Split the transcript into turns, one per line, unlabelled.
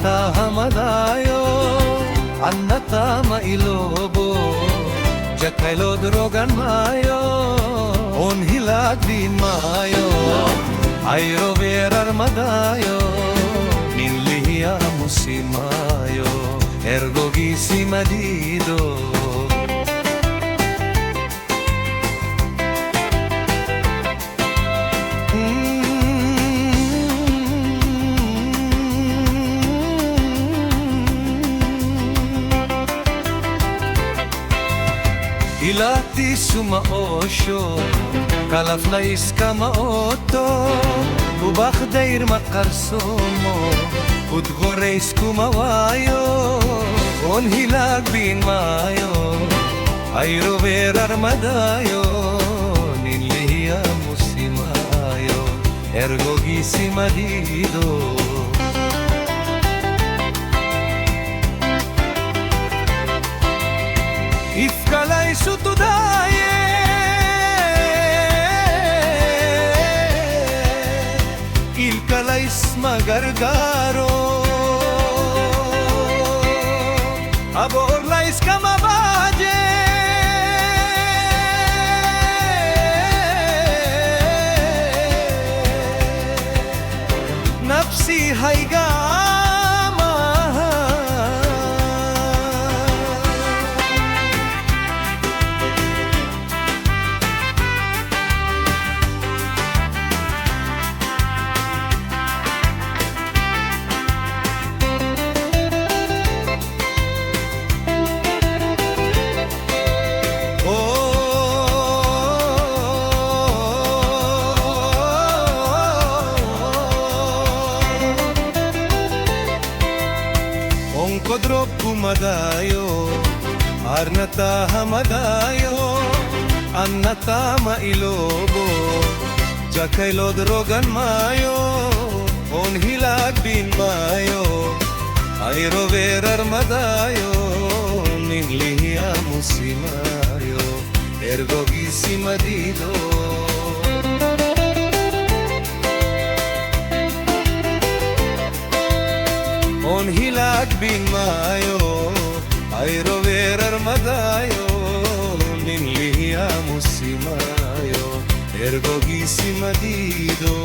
Annata hamadayo, annata mailobo, Jakailo drogan mayo, on hilag din mayo, Ayro verar madayo, Ninliya musimayo, Ergo gisimadido. Ilati sumaosyo, kalaf na iska maoto, ubak dair makarsomo, udgoreis kumawayo, on hilag bin mayo, ayro verar madayo, ninliya musimayo, ergo gisimadido. Ifkalay sutudaye, ilkalays magargaro, aborlays kamabaje, napsi hayga. Kodrop kumadayo, arnata hamadayo, annata mailobo, Jakailo drogan mayo, on hilag bin mayo, ayro verar madayo, ninliya musimayo, ergo gisimadido. On hilag bin mayo, ayro verar madayo, ninliya musimayo, ergo gisimadido.